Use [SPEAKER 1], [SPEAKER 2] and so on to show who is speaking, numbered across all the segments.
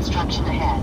[SPEAKER 1] construction ahead.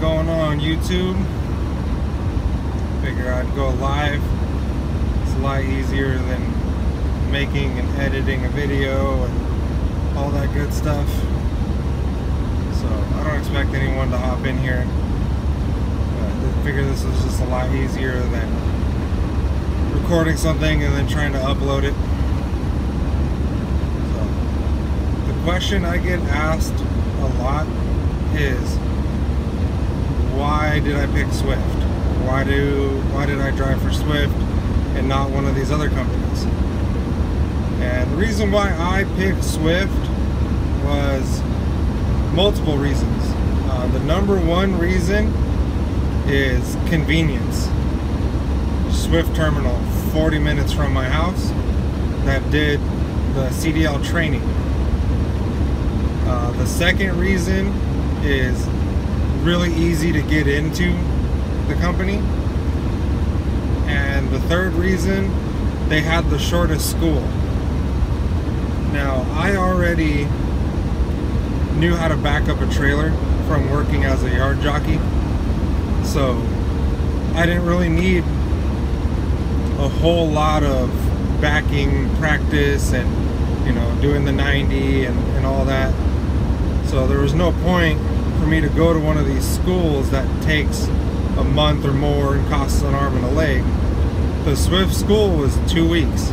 [SPEAKER 2] Going on YouTube, figure I'd go live. It's a lot easier than making and editing a video and all that good stuff, so I don't expect anyone to hop in here, but I figure this is just a lot easier than recording something and then trying to upload it. So the question I get asked a lot is, why did I pick Swift? Why did I drive for Swift and not one of these other companies? And the reason why I picked Swift was multiple reasons. The number one reason is convenience. Swift terminal, 40 minutes from my house, that did the CDL training. The second reason is really easy to get into the company, and the third reason, they had the shortest school. Now, I already knew how to back up a trailer from working as a yard jockey, so I didn't really need a whole lot of backing practice and, you know, doing the 90 and all that. So there was no point for me to go to one of these schools that takes a month or more and costs an arm and a leg. The Swift school was 2 weeks,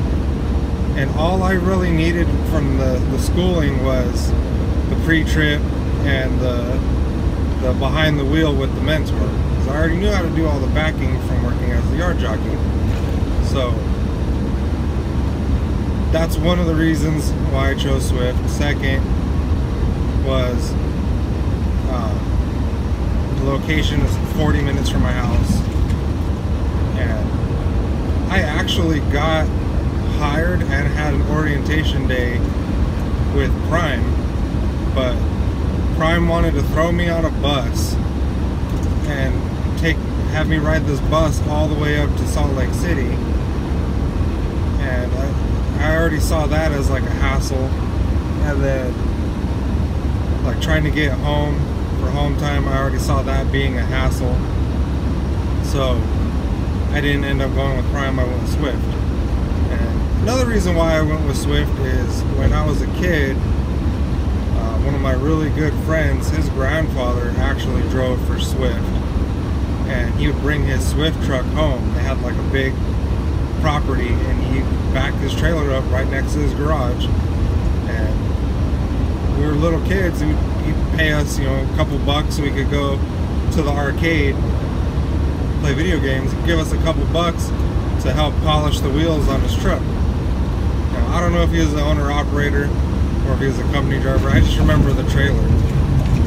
[SPEAKER 2] and all I really needed from the schooling was the pre-trip and the behind the wheel with the mentor, because I already knew how to do all the backing from working as the yard jockey. So that's one of the reasons why I chose Swift. Second was the location is 40 minutes from my house, and I actually got hired and had an orientation day with Prime, but Prime wanted to throw me on a bus and have me ride this bus all the way up to Salt Lake City, and I already saw that as like a hassle, and then like trying to get home for home time, I already saw that being a hassle. So I didn't end up going with Prime, I went with Swift. And another reason why I went with Swift is when I was a kid, one of my really good friends, his grandfather actually drove for Swift, and he would bring his Swift truck home. They had like a big property, and he backed his trailer up right next to his garage, and we were little kids. He'd pay us, you know, a couple bucks so we could go to the arcade, play video games. He'd give us a couple bucks to help polish the wheels on his truck. Now, I don't know if he was the owner-operator or if he was a company driver. I just remember the trailer,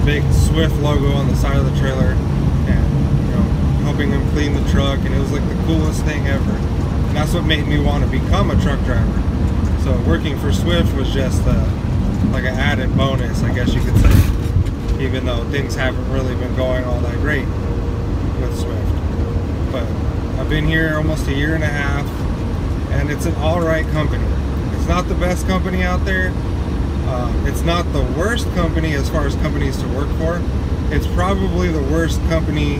[SPEAKER 2] big Swift logo on the side of the trailer, and, you know, helping him clean the truck, and it was like the coolest thing ever. And that's what made me want to become a truck driver. So working for Swift was just like an added bonus, I guess you could say, even though things haven't really been going all that great with Swift. But I've been here almost a year and a half, and it's an alright company. It's not the best company out there. It's not the worst company as far as companies to work for. It's probably the worst company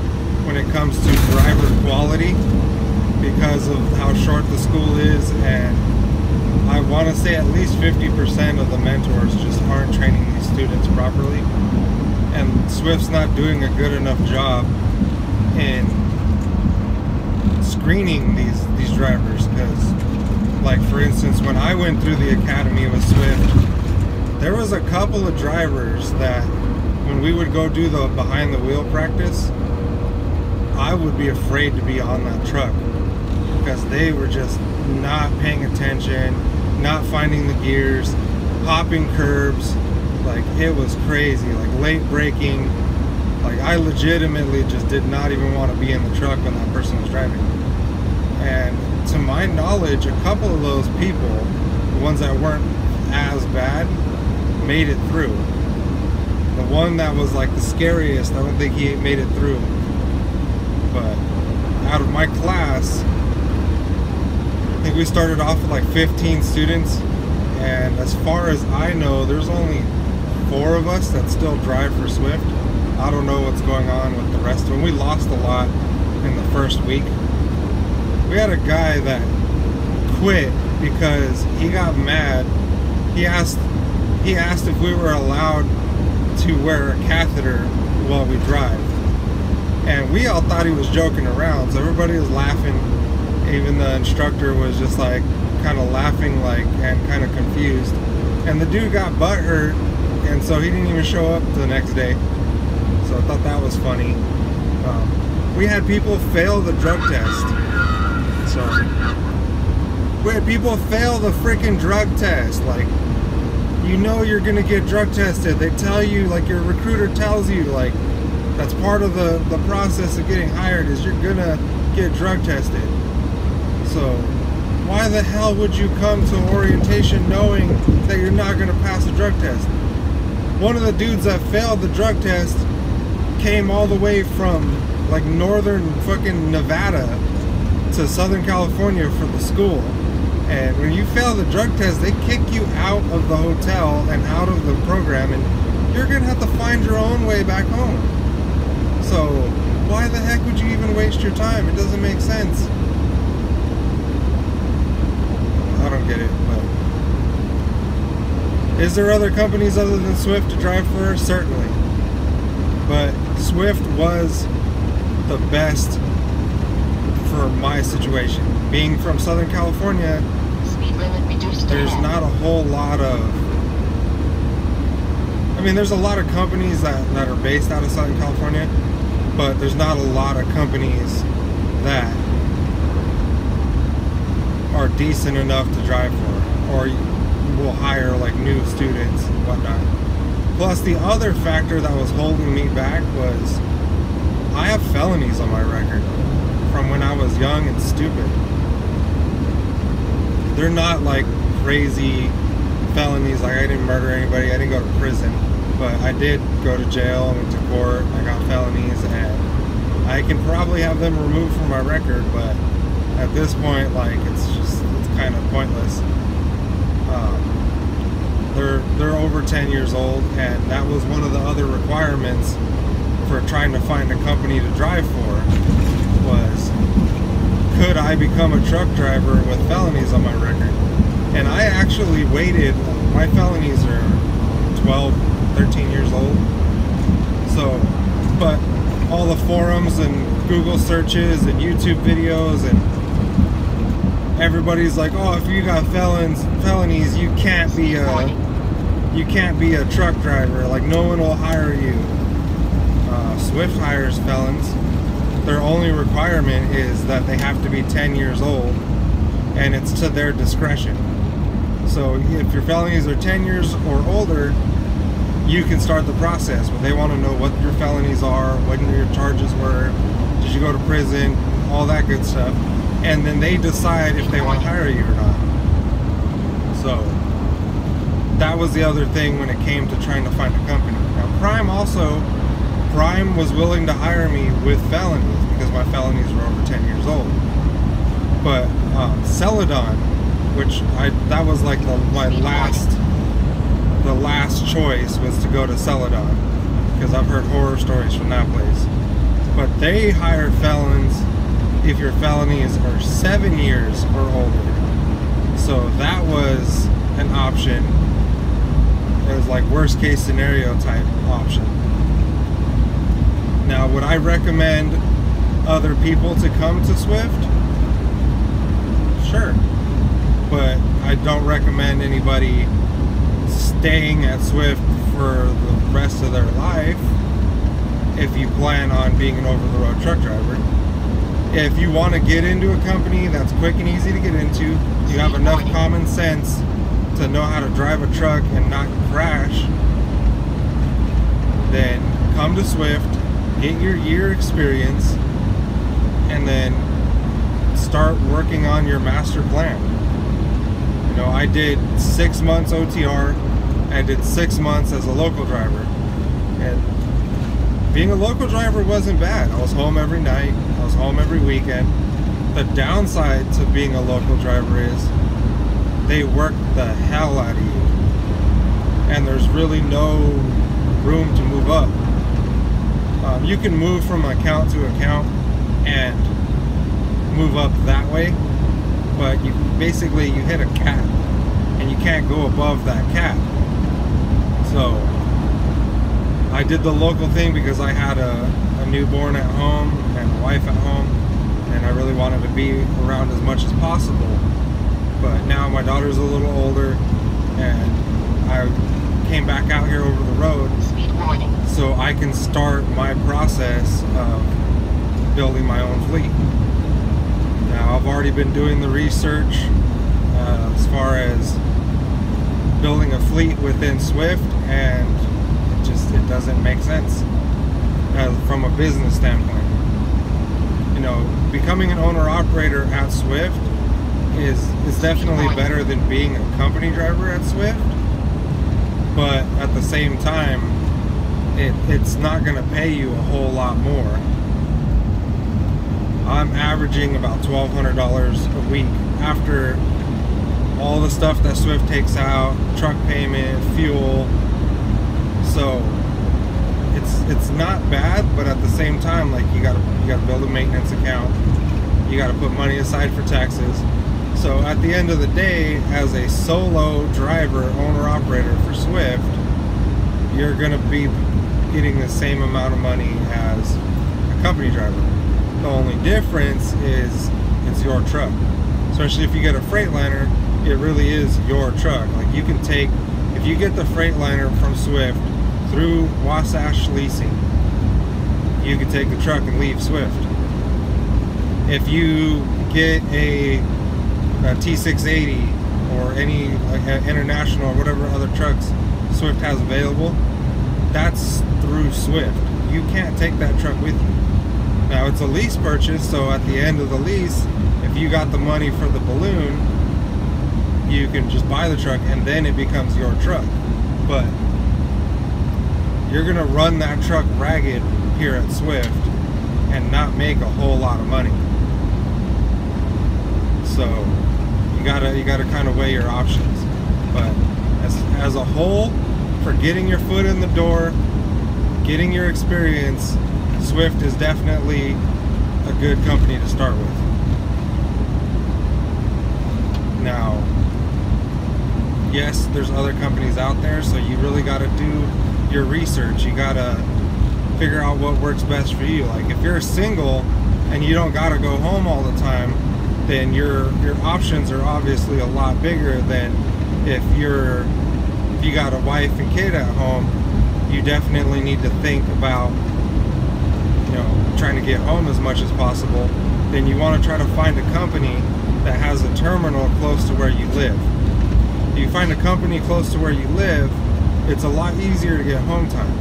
[SPEAKER 2] when it comes to driver quality because of how short the school is, and I want to say at least 50% of the mentors just aren't training these students properly, and Swift's not doing a good enough job in screening these drivers. Because, like, for instance, when I went through the academy with Swift, there was a couple of drivers that when we would go do the behind the wheel practice, I would be afraid to be on that truck because they were just not paying attention, not finding the gears, hopping curbs. Like, it was crazy, like late braking. Like, I legitimately just did not even want to be in the truck when that person was driving. And to my knowledge, a couple of those people, the ones that weren't as bad, made it through. The one that was like the scariest, I don't think he made it through. But out of my class, I think we started off with like 15 students, and as far as I know, there's only 4 of us that still drive for Swift. I don't know what's going on with the rest of them. We lost a lot in the first week. We had a guy that quit because he got mad. He asked if we were allowed to wear a catheter while we drive. And we all thought he was joking around, so everybody was laughing. Even the instructor was just like kind of laughing like and kind of confused. And the dude got butthurt, and so he didn't even show up the next day. So I thought that was funny. We had people fail the drug test. So we had people fail the freaking drug test. Like, you know you're gonna get drug tested. They tell you, like your recruiter tells you, like that's part of the process of getting hired is you're gonna get drug tested. So why the hell would you come to orientation knowing that you're not gonna pass a drug test? One of the dudes that failed the drug test came all the way from like northern fucking Nevada to Southern California for the school. And when you fail the drug test, they kick you out of the hotel and out of the program, and you're gonna have to find your own way back home. So why the heck would you even waste your time? It doesn't make sense. I don't get it, but is there other companies other than Swift to drive for? Certainly. But Swift was the best for my situation. Being from Southern California, there's not a whole lot of... I mean, there's a lot of companies that are based out of Southern California, but there's not a lot of companies that are decent enough to drive for, or will hire like new students and whatnot. Plus, the other factor that was holding me back was I have felonies on my record from when I was young and stupid. They're not like crazy felonies, like I didn't murder anybody, I didn't go to prison, but I did go to jail, I went to court, I got felonies, and I can probably have them removed from my record, but at this point, like, it's kind of pointless. They're over 10 years old, and that was one of the other requirements for trying to find a company to drive for, was could I become a truck driver with felonies on my record? And I actually waited. My felonies are 12, 13 years old. So, but all the forums and Google searches and YouTube videos, and everybody's like, oh, if you got felonies, you can't be a truck driver. Like, no one will hire you. Swift hires felons. Their only requirement is that they have to be 10 years old, and it's to their discretion. So if your felonies are 10 years or older, you can start the process, but they want to know what your felonies are, what your charges were, did you go to prison, all that good stuff, and then they decide if they want to hire you or not. So that was the other thing when it came to trying to find a company. Now Prime was willing to hire me with felonies because my felonies were over 10 years old. But Celadon, which that was like the last choice was to go to Celadon, because I've heard horror stories from that place. But they hire felons if your felonies are 7 years or older. So that was an option. It was like worst case scenario type option. Now, would I recommend other people to come to Swift? Sure. But I don't recommend anybody staying at Swift for the rest of their life if you plan on being an over-the-road truck driver. If you want to get into a company that's quick and easy to get into, you have enough common sense to know how to drive a truck and not crash, then come to Swift, get your year experience, and then start working on your master plan. You know, I did 6 months OTR. I did 6 months as a local driver. And being a local driver wasn't bad. I was home every night. I was home every weekend. The downside to being a local driver is they work the hell out of you. And there's really no room to move up. You can move from account to account and move up that way, but you hit a cap and you can't go above that cap. So I did the local thing because I had a newborn at home and a wife at home, and I really wanted to be around as much as possible. But now my daughter's a little older and I came back out here over the road so I can start my process of building my own fleet. Now I've already been doing the research as far as building a fleet within Swift, and it doesn't make sense from a business standpoint. You know, becoming an owner-operator at Swift is definitely better than being a company driver at Swift, but at the same time, it's not going to pay you a whole lot more. I'm averaging about $1,200 a week after all the stuff that Swift takes out, truck payment, fuel. So it's not bad, but at the same time, like you gotta build a maintenance account. You gotta put money aside for taxes. So at the end of the day, as a solo driver, owner operator for Swift, you're gonna be getting the same amount of money as a company driver. The only difference is it's your truck. Especially if you get a Freightliner, it really is your truck. Like you can take, if you get the Freightliner from Swift through Wasatch Leasing, you can take the truck and leave Swift. If you get a T680 or any International or whatever other trucks Swift has available, that's through Swift. You can't take that truck with you. Now it's a lease purchase, so at the end of the lease, if you got the money for the balloon, you can just buy the truck and then it becomes your truck. But you're gonna run that truck ragged here at Swift and not make a whole lot of money. So you gotta kind of weigh your options. But as a whole, for getting your foot in the door, getting your experience, Swift is definitely a good company to start with. Now, yes, there's other companies out there, so you really got to do your research. You got to figure out what works best for you. Like if you're single and you don't got to go home all the time, then your options are obviously a lot bigger than if you got a wife and kid at home. You definitely need to think about, you know, trying to get home as much as possible. Then you want to try to find a company that has a terminal close to where you live. If you find a company close to where you live, it's a lot easier to get home time.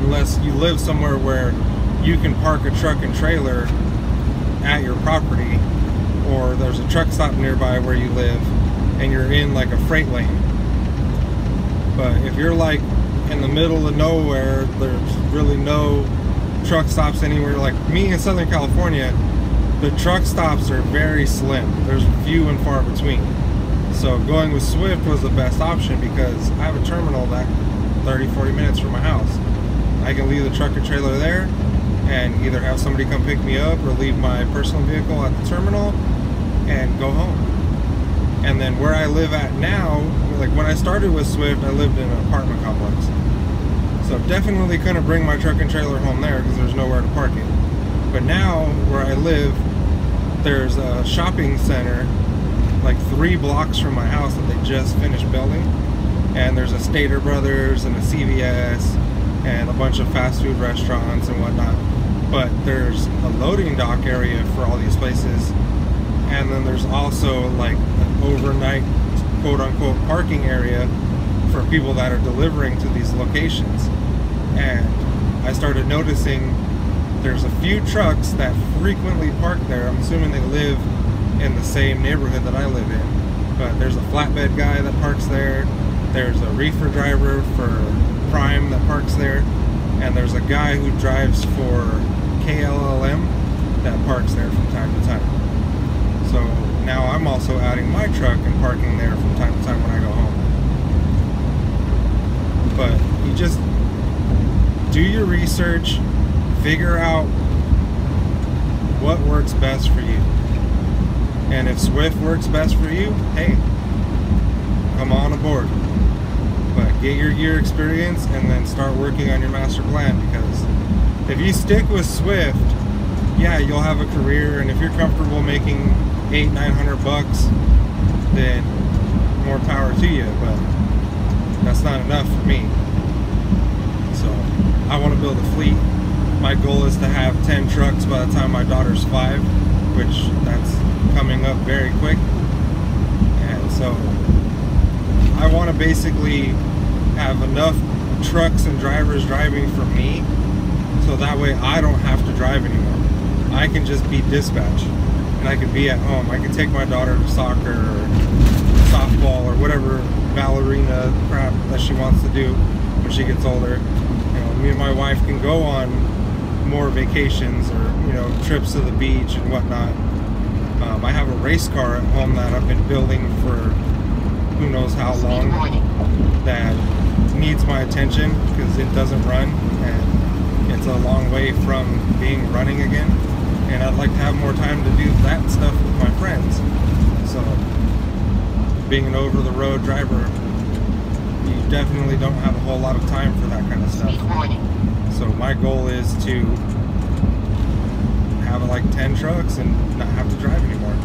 [SPEAKER 2] Unless you live somewhere where you can park a truck and trailer at your property, or there's a truck stop nearby where you live and you're in like a freight lane. But if you're like in the middle of nowhere, there's really no truck stops anywhere. Like me in Southern California, the truck stops are very slim. There's few and far between. So going with Swift was the best option because I have a terminal that 30-40 minutes from my house. I can leave the truck and trailer there and either have somebody come pick me up or leave my personal vehicle at the terminal and go home. And then where I live at now, like when I started with Swift, I lived in an apartment complex. So definitely couldn't bring my truck and trailer home there because there's nowhere to park it. But now where I live, there's a shopping center like 3 blocks from my house that they just finished building. And there's a Stater Brothers and a CVS and a bunch of fast food restaurants and whatnot. But there's a loading dock area for all these places. And then there's also like an overnight quote-unquote parking area for people that are delivering to these locations. And I started noticing there's a few trucks that frequently park there. I'm assuming they live in the same neighborhood that I live in. But there's a flatbed guy that parks there. There's a reefer driver for Prime that parks there. And there's a guy who drives for KLLM that parks there from time to time. So now I'm also adding my truck and parking there from time to time when I go home. But you just do your research, figure out what works best for you. And if Swift works best for you, hey, come on aboard. But get your year experience and then start working on your master plan, because if you stick with Swift, yeah, you'll have a career, and if you're comfortable making $800-900, then more power to you, but that's not enough for me. So I want to build a fleet. My goal is to have 10 trucks by the time my daughter's 5, which that's coming up very quick. And so I want to basically have enough trucks and drivers driving for me, so that way I don't have to drive anymore. I can just be dispatch, and I can be at home. I can take my daughter to soccer or softball or whatever ballerina crap that she wants to do when she gets older. You know, me and my wife can go on more vacations or, you know, trips to the beach and whatnot. I have a race car at home that I've been building for who knows how long, that needs my attention because it doesn't run and it's a long way from being running again, and I'd like to have more time to do that stuff with my friends. So being an over-the-road driver, you definitely don't have a whole lot of time for that kind of stuff. So my goal is to have like 10 trucks and not have to drive anymore.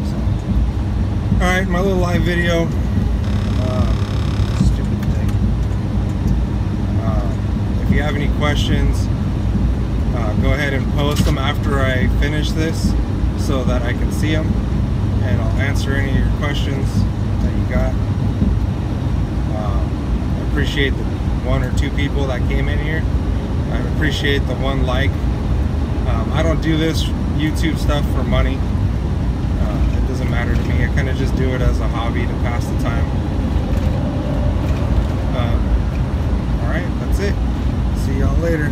[SPEAKER 2] So, alright, my little live video. Stupid thing. If you have any questions, go ahead and post them after I finish this so that I can see them, and I'll answer any of your questions that you got. I appreciate the 1 or 2 people that came in here. I appreciate the 1 like. I don't do this YouTube stuff for money. It doesn't matter to me. I kind of just do it as a hobby to pass the time. Alright, that's it. See y'all later.